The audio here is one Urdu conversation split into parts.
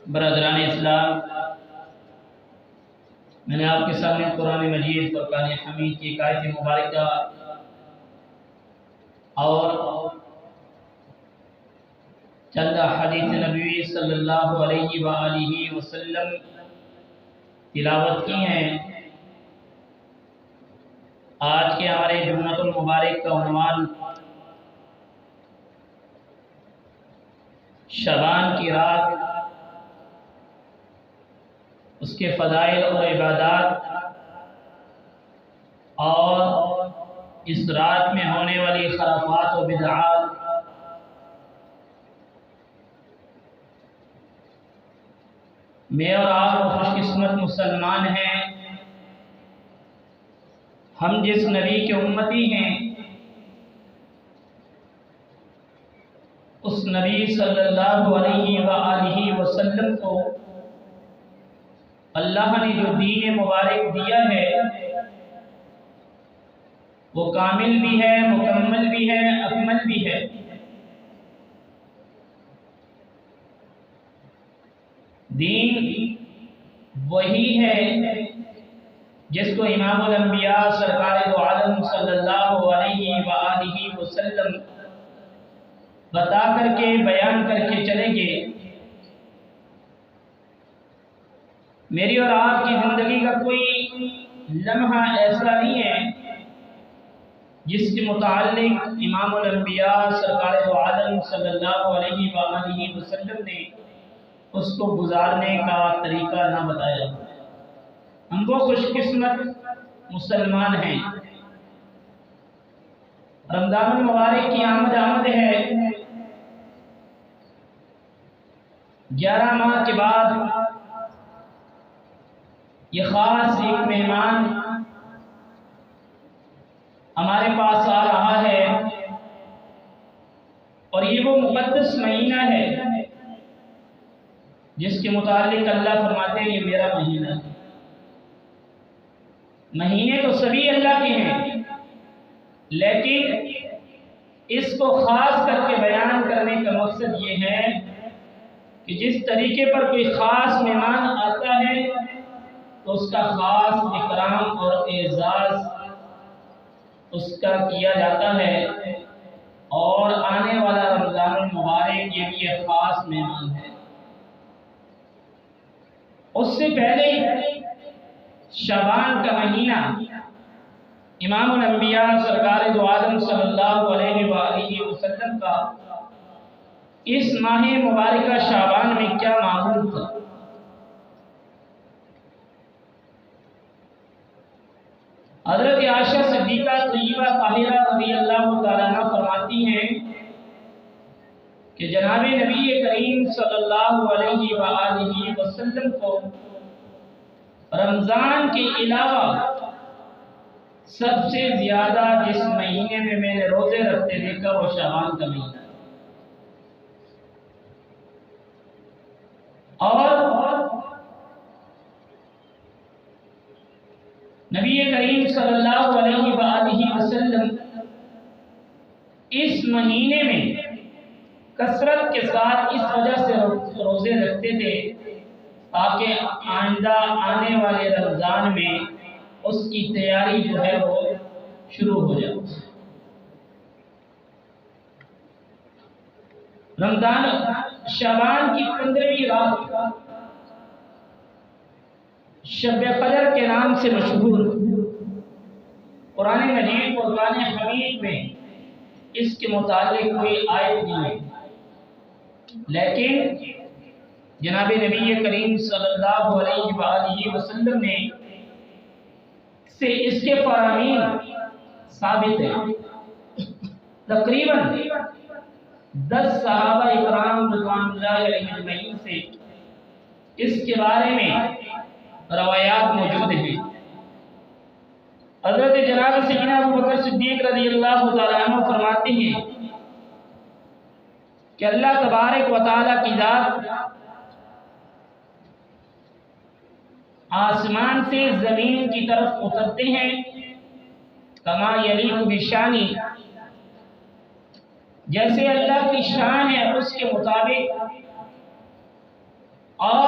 برادران اسلام، میں نے آپ کے سامنے قرآن مجید فرقان حمید کی ایک آیت مبارکہ اور چند حدیث نبوی صلی اللہ علیہ وآلہ وسلم تلاوت کی ہیں۔ آج کے ہمارے جمعۃ المبارک کا عنوان شعبان کی رات، اس کے فضائل اور عبادات، اور اس رات میں ہونے والی خرافات و بدعات۔ میں اور آپ خوش قسمت مسلمان ہیں، ہم جس نبی کے امتی ہیں اس نبی صلی اللہ علیہ وآلہ وسلم کو اللہ نے جو دین مبارک دیا ہے وہ کامل بھی ہے، مکمل بھی ہے، اکمل بھی ہے۔ دین وہی ہے جس کو امام الانبیاء سرکار دو عالم صلی اللہ علیہ وآلہ وسلم بتا کر کے بیان کر کے چلیں گے۔ میری اور آپ کی زندگی کا کوئی لمحہ ایسا نہیں ہے جس کے متعلق امام الانبیاء سرکار دو عالم صلی اللہ علیہ وآلہ وسلم نے اس کو گزارنے کا طریقہ نہ بتایا۔ ہم وہ خوش قسمت مسلمان ہیں۔ رمضان المبارک کی آمد ہے، 11 ماہ کے بعد یہ خاص ایک مہمان ہمارے پاس آ رہا ہے، اور یہ وہ مقدس مہینہ ہے جس کے متعلق اللہ فرماتے ہیں یہ میرا مہینہ ہے۔ مہینے تو سبھی اللہ کے ہیں، لیکن اس کو خاص کر کے بیان کرنے کا مقصد یہ ہے کہ جس طریقے پر کوئی خاص مہمان آتا ہے تو اس کا خاص اکرام اور اعزاز اس کا کیا جاتا ہے، اور آنے والا رمضان المبارک یہ بھی ایک خاص مہمان ہے۔ اس سے پہلے شعبان کا مہینہ امام الانبیاء سرکار دو عالم صلی اللہ علیہ وآلہ وسلم کا اس ماہ مبارکہ شعبان میں کیا معمول تھا۔ حضرت عائشہ صدیقہ طیبہ طاہرہ رضی اللہ تعالیٰ عنہ فرماتی ہیں کہ جناب نبی کریم صلی اللہ علیہ وآلہ وسلم کو رمضان کے علاوہ سب سے زیادہ جس مہینے میں نے روزے رکھتے دیکھا وہ شعبان کا مہینہ، اور نبی کریم صلی اللہ علیہ وآلہ وسلم اس مہینے میں کثرت کے ساتھ اس وجہ سے روزے رکھتے تھے تاکہ آئندہ آنے والے رمضان میں اس کی تیاری جو ہے وہ شروع ہو جائے۔ رمضان شعبان کی 15ویں رات شب قدر کے نام سے مشہور، قرآن مجید فرقان حمید میں اس کے متعلق کوئی آیت نہیں ہے، لیکن جناب نبی کریم صلی اللہ علیہ وآلہ وسلم نے سے اس کے فرامین ثابت ہے۔ تقریباً 10 صحابہ اکرام رضوان اللہ علیہ اجمعین سے اس کے بارے میں روایات موجود ہیں۔ حضرت جناب سیدنا ابو بکر صدیق رضی اللہ تعالیٰ عنہ فرماتے ہیں کہ اللہ تبارک و تعالیٰ کی ذات آسمان سے زمین کی طرف اترتے ہیں کما یلیق بشانی، جیسے اللہ کی شان ہے اس کے مطابق، اور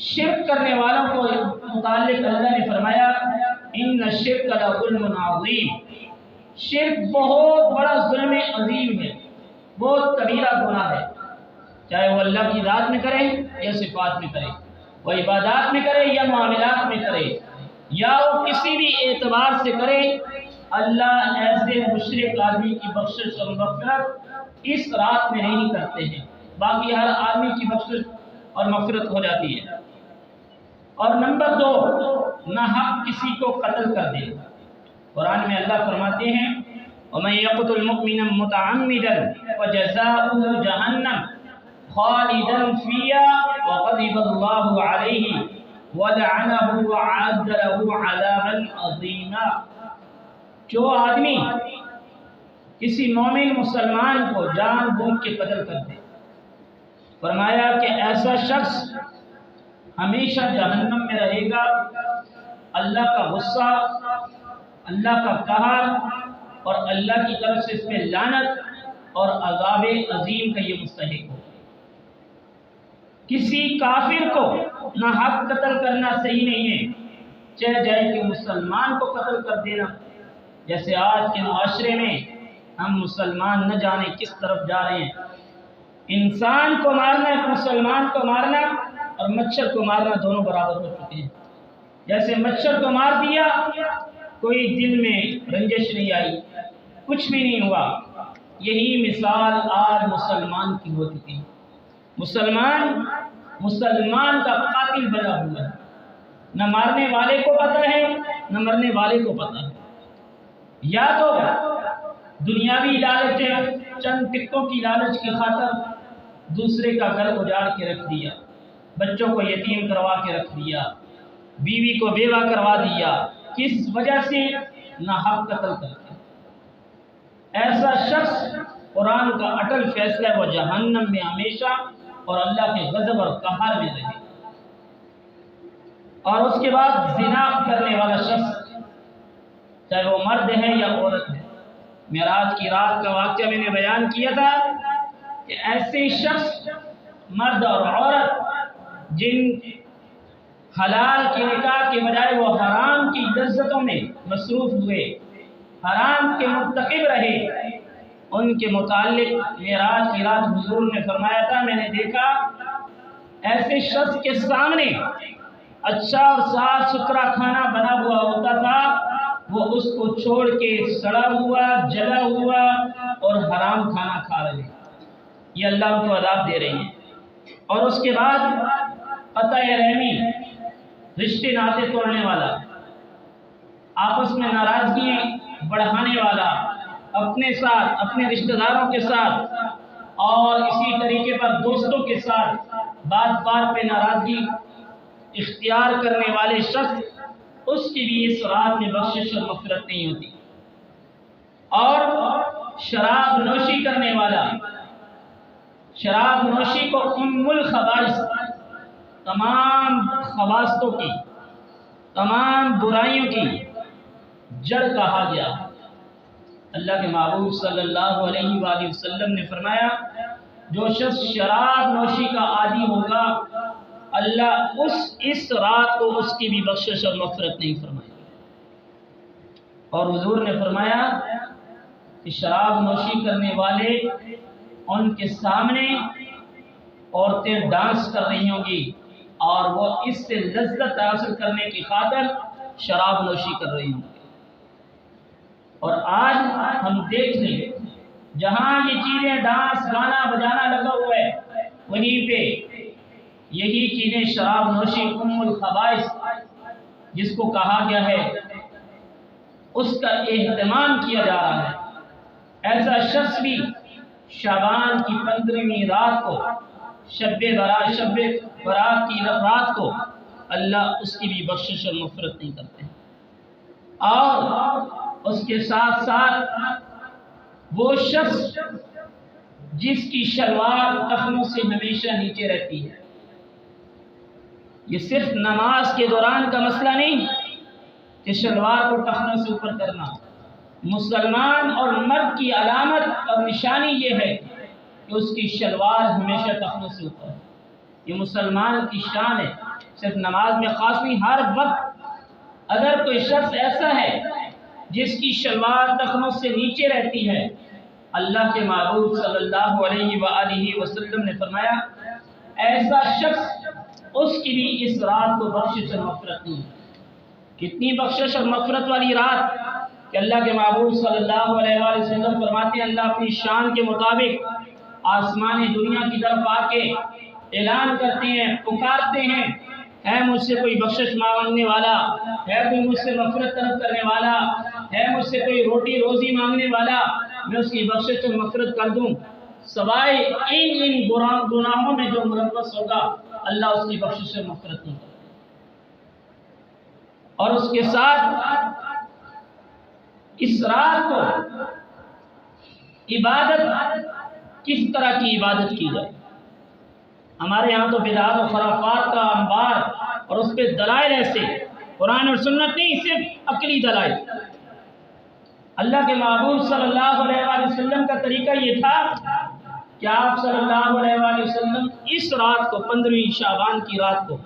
شرک کرنے والوں کو متعلق اللہ نے فرمایا ان الشرک لظلم عظیم، شرک بہت بڑا ظلم عظیم ہے، بہت کبیرہ گناہ ہے، چاہے وہ اللہ کی ذات میں کرے یا صفات میں کرے، وہ عبادات میں کرے یا معاملات میں کرے، یا وہ کسی بھی اعتبار سے کرے، اللہ ایسے مشرک آدمی کی بخشش اور مغفرت اس رات میں نہیں کرتے ہیں، باقی ہر آدمی کی بخشش اور مغفرت ہو جاتی ہے۔ اور نمبر 2، نہ حق کسی کو قتل کر دے۔ قرآن میں اللہ فرماتے ہیں وَمَن يَقْتُلْ مُؤْمِنًا مُتَعَمِّدًا فَجَزَاؤُهُ جَهَنَّمُ خَالِدًا فِيهَا وَغَضِبَ اللَّهُ عَلَيْهِ وَلَعَنَهُ وَأَعَدَّ لَهُ عَذَابًا عَظِيمًا۔ جو آدمی کسی مومن مسلمان کو جان بوجھ کے قتل کر دے، فرمایا کہ ایسا شخص ہمیشہ جہنم میں رہے گا، اللہ کا غصہ، اللہ کا قہر اور اللہ کی طرف سے اس میں لعنت اور عذاب عظیم کا یہ مستحق ہو۔ کسی کافر کو نہ حق قتل کرنا صحیح نہیں ہے، چاہے جائے کہ مسلمان کو قتل کر دینا، جیسے آج کے معاشرے میں ہم مسلمان نہ جانے کس طرف جا رہے ہیں۔ انسان کو مارنا، ایک مسلمان کو مارنا اور مچھر کو مارنا دونوں برابر ہو چکے ہیں۔ جیسے مچھر کو مار دیا، کوئی دل میں رنجش نہیں آئی، کچھ بھی نہیں ہوا، یہی مثال آج مسلمان کی ہو چکی ہے۔ مسلمان کا قاتل بنا ہوا ہے، نہ مارنے والے کو پتہ ہے نہ مرنے والے کو پتہ ہے۔ یا تو دنیاوی لالچ ہے، چند ٹکوں کی لالچ کی خاطر دوسرے کا گھر اجاڑ کے رکھ دیا، بچوں کو یتیم کروا کے رکھ دیا، بیوی کو بیوہ کروا دیا، کس وجہ سے؟ نہ حق قتل کر کے۔ ایسا شخص قرآن کا اٹل فیصلہ ہے وہ جہنم میں ہمیشہ اور اللہ کے غضب اور قہر میں رہے۔ اور اس کے بعد زنا کرنے والا شخص، چاہے وہ مرد ہے یا عورت ہے۔ معراج کی رات کا واقعہ میں نے بیان کیا تھا کہ ایسے شخص، مرد اور عورت، جن حلال کی نکاح کے بجائے وہ حرام کی لذتوں میں مصروف ہوئے، حرام کے مرتکب رہے، ان کے متعلق معراج کی رات حضور نے فرمایا تھا میں نے دیکھا ایسے شخص کے سامنے اچھا اور صاف ستھرا کھانا بنا ہوا ہوتا تھا، وہ اس کو چھوڑ کے سڑا ہوا، جلا ہوا اور حرام کھانا کھا رہے ہیں۔ یہ اللہ ان کو عذاب دے رہی ہے۔ اور اس کے بعد قطع رحمی، رشتے ناطے توڑنے والا، آپس میں ناراضگی بڑھانے والا، اپنے ساتھ، اپنے رشتہ داروں کے ساتھ اور اسی طریقے پر دوستوں کے ساتھ بات بات پہ ناراضگی اختیار کرنے والے شخص، اس کی بھی اس رات میں بخشش اور مغفرت نہیں ہوتی۔ اور شراب نوشی کرنے والا، شراب نوشی کو ام الخبائث، تمام خباثتوں کی، تمام برائیوں کی جڑ کہا گیا۔ اللہ کے محبوب صلی اللہ علیہ وآلہ وسلم نے فرمایا جو شخص شراب نوشی کا عادی ہوگا، اللہ اس رات کو اس کی بھی بخشش اور مغفرت نہیں فرمائے گا۔ اور حضور نے فرمایا کہ شراب نوشی کرنے والے، ان کے سامنے عورتیں ڈانس کر رہی ہوں گی اور وہ اس سے لذت حاصل کرنے کی خاطر شراب نوشی کر رہی ہوں گی۔ اور آج ہم دیکھ لیں جہاں یہ چیزیں، ڈانس، گانا بجانا لگا ہوا ہے، وہیں پہ یہی چیزیں شراب نوشی ام الخبائث جس کو کہا گیا ہے، اس کا اہتمام کیا جا رہا ہے۔ ایسا شخص بھی شعبان کی 15ویں رات کو، شب برات کی رات کو اللہ اس کی بھی بخشش اور مغفرت نہیں کرتے۔ اور اس کے ساتھ ساتھ وہ شخص جس کی شلوار ٹخنوں سے ہمیشہ نیچے رہتی ہے، یہ صرف نماز کے دوران کا مسئلہ نہیں کہ شلوار کو ٹخنوں سے اوپر کرنا، مسلمان اور مرد کی علامت اور نشانی یہ ہے کہ اس کی شلوار ہمیشہ ٹخنوں سے اوپر ہے۔ یہ مسلمان کی شان ہے، صرف نماز میں خاص نہیں، ہر وقت اگر کوئی شخص ایسا ہے جس کی شلوار ٹخنوں سے نیچے رہتی ہے، اللہ کے محبوب صلی اللہ علیہ وآلہ وسلم نے فرمایا ایسا شخص اس کے لیے اس رات کو بخشش اور مغفرت نہیں۔ کتنی بخشش اور مغفرت والی رات کہ اللہ کے محبوب صلی اللہ علیہ وآلہ وسلم فرماتے ہیں اللہ اپنی شان کے مطابق آسمانی دنیا کی طرف آ کے اعلان کرتے ہیں، پکارتے ہیں، ہے مجھ سے کوئی بخشش مانگنے والا، ہے کوئی مجھ سے مغفرت طلب کرنے والا، ہے مجھ سے کوئی روٹی روزی مانگنے والا، میں اس کی بخشش اور مغفرت کر دوں، سوائے ان گناہوں میں جو ملوث ہوگا اللہ اس کی بخشش اور مغفرت نہیں کرے۔ اور اس کے ساتھ اس رات کو عبادت کس طرح کی عبادت کی جائے؟ ہمارے ہاں تو بدعات و خرافات کا انبار اور اس پہ دلائل ایسے، قرآن اور سنت نہیں، صرف عقلی دلائل۔ اللہ کے محبوب صلی اللہ علیہ وآلہ وسلم کا طریقہ یہ تھا کہ آپ صلی اللہ علیہ وآلہ وسلم اس رات کو 15ویں شعبان کی رات کو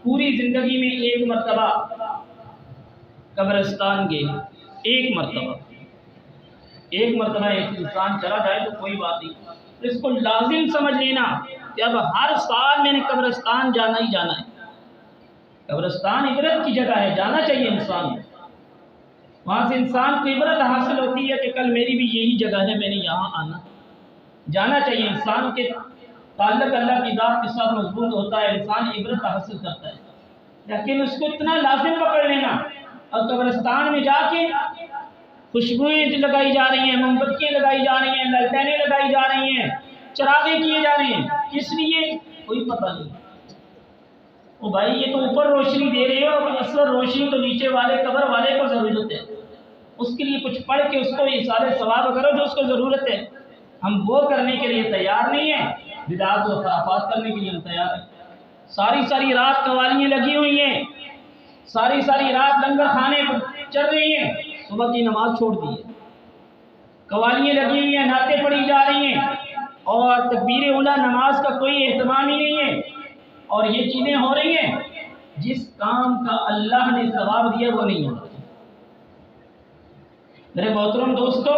پوری زندگی میں ایک مرتبہ قبرستان گئے، ایک مرتبہ ایک انسان چلا جائے تو کوئی بات نہیں، اس کو لازم سمجھ لینا کہ اب ہر سال میں نے قبرستان جانا ہی جانا ہے۔ قبرستان عبرت کی جگہ ہے، جانا چاہیے انسان کو، وہاں سے انسان کو عبرت حاصل ہوتی ہے کہ کل میری بھی یہی جگہ ہے، میں نے یہاں آنا، جانا چاہیے۔ انسان کے تعلق اللہ کی ذات کے ساتھ مضبوط ہوتا ہے، انسان عبرت حاصل کرتا ہے، لیکن اس کو اتنا لازم پکڑ لینا اور قبرستان میں جا کے خوشبوئیں لگائی جا رہی ہیں، موم بتیاں لگائی جا رہی ہیں، لالٹینیں لگائی جا رہی ہیں، چراغے کیے جا رہے ہیں، کس لیے کوئی پتہ نہیں۔ او بھائی یہ تو اوپر روشنی دے رہے ہو، اصل روشنی تو نیچے والے قبر والے کو ضرورت ہے، اس کے لیے کچھ پڑھ کے اس کو ایصال ثواب کرو جو اس کو ضرورت ہے۔ ہم وہ کرنے کے لیے تیار نہیں ہیں، بدعات و خرافات کرنے کے لیے ہم تیار ہیں۔ ساری رات قوالیاں لگی ہوئی ہیں، ساری رات لنگر کھانے چل رہی ہیں، صبح کی نماز چھوڑ دی ہے، قوالیاں لگی ہوئی ہیں، نعتیں پڑھی جا رہی ہیں اور تکبیر اولیٰ نماز کا کوئی اہتمام ہی نہیں ہے، اور یہ چیزیں ہو رہی ہیں جس کام کا اللہ نے ثواب دیا وہ نہیں ہوتا۔ میرے محترم دوستو،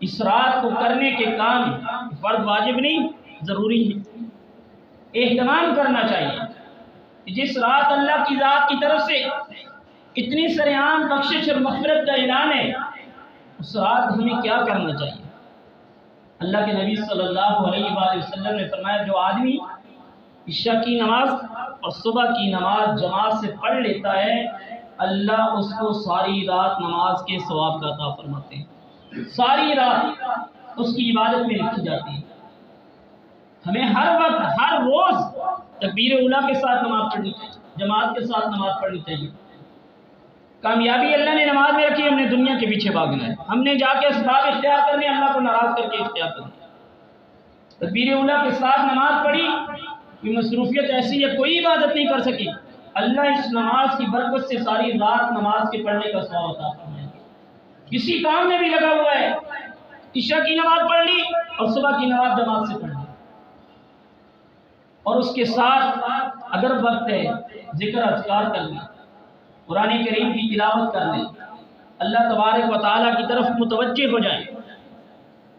اس رات کو کرنے کے کام فرض واجب نہیں، ضروری ہے، اہتمام کرنا چاہیے۔ جس رات اللہ کی ذات کی طرف سے اتنی سرعام بخشش اور مغفرت کا اعلان ہے، اس رات ہمیں کیا کرنا چاہیے؟ اللہ کے نبی صلی اللہ علیہ وآلہ وسلم نے فرمایا جو آدمی عشاء کی نماز اور صبح کی نماز جماعت سے پڑھ لیتا ہے، اللہ اس کو ساری رات نماز کے ثواب کا عطا فرماتے ہیں، ساری رات اس کی عبادت میں لکھی جاتی ہے۔ ہمیں ہر وقت ہر روز تکبیر اولیٰ کے ساتھ نماز پڑھنی چاہیے، جماعت کے ساتھ نماز پڑھنی چاہیے۔ کامیابی اللہ نے نماز میں رکھی، ہم نے دنیا کے پیچھے بھاگنا ہے، ہم نے جا کے اسباب اختیار کرنے، اللہ کو ناراض کر کے اختیار کرنا۔ تکبیر اولیٰ کے ساتھ نماز پڑھی، کوئی مصروفیت ایسی ہے کوئی عبادت نہیں کر سکی، اللہ اس نماز کی برکت سے ساری رات نماز کے پڑھنے کا ثواب عطا فرمائے۔ کسی کام میں بھی لگا ہوا ہے، عشاء کی نماز پڑھ لی اور صبح کی نماز جماعت سے پڑھ لی، اور اس کے ساتھ اگر وقت ہے ذکر اذکار کر لیں، قرآن کریم کی تلاوت کر لیں، اللہ تبارک و تعالیٰ کی طرف متوجہ ہو جائیں،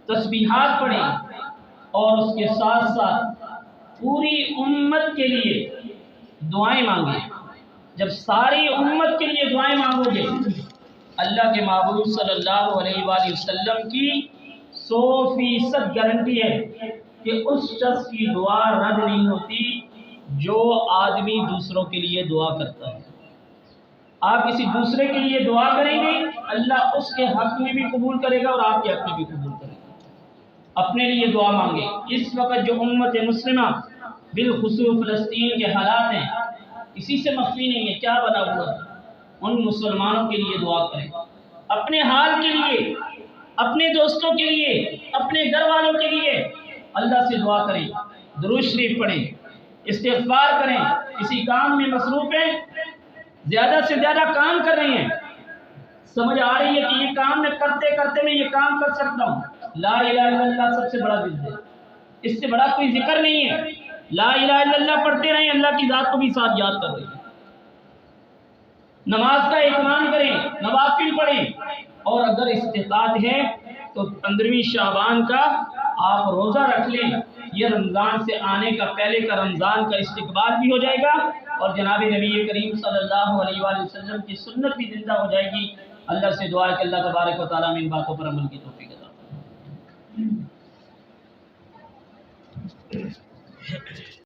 تسبیحات پڑھیں، اور اس کے ساتھ ساتھ پوری امت کے لیے دعائیں مانگیں۔ جب ساری امت کے لیے دعائیں مانگو گے، اللہ کے محبوب صلی اللہ علیہ وآلہ وسلم کی 100% گارنٹی ہے کہ اس شخص کی دعا رد نہیں ہوتی جو آدمی دوسروں کے لیے دعا کرتا ہے۔ آپ کسی دوسرے کے لیے دعا کریں گے، اللہ اس کے حق میں بھی قبول کرے گا اور آپ کے حق میں بھی قبول کرے گا۔ اپنے لیے دعا مانگے۔ اس وقت جو امت مسلمہ بالخصوص فلسطین کے حالات ہیں، اسی سے مخفی نہیں ہے، کیا بنا ہوا ہے، ان مسلمانوں کے لیے دعا کریں، اپنے حال کے لیے، اپنے دوستوں کے لیے، اپنے گھر والوں کے لیے اللہ سے دعا کریں، درود شریف پڑھیں، استغفار کریں۔ کسی کام میں مصروف ہیں، زیادہ سے زیادہ کام کر رہے ہیں، سمجھ آ رہی ہے کہ یہ کام میں کرتے کرتے میں یہ کام کر سکتا ہوں، لا الہ الا اللہ سب سے بڑا ذکر ہے، اس سے بڑا کوئی ذکر نہیں ہے۔ لا الہ الا اللہ پڑھتے رہیں، اللہ کی ذات کو بھی ساتھ یاد کر رہے ہیں، نماز کا اہتمام کریں، نوافل پڑھیں، اور اگر استطاعت ہے تو 15ویں شعبان کا آپ روزہ رکھ لیں، یہ رمضان سے آنے کا پہلے کا رمضان کا استقبال بھی ہو جائے گا، اور جناب نبی کریم صلی اللہ علیہ وآلہ وسلم کی سنت بھی زندہ ہو جائے گی۔ اللہ سے دعا ہے کہ اللہ تبارک و تعالیٰ میں ان باتوں پر عمل کی توفیق عطا فرمائے۔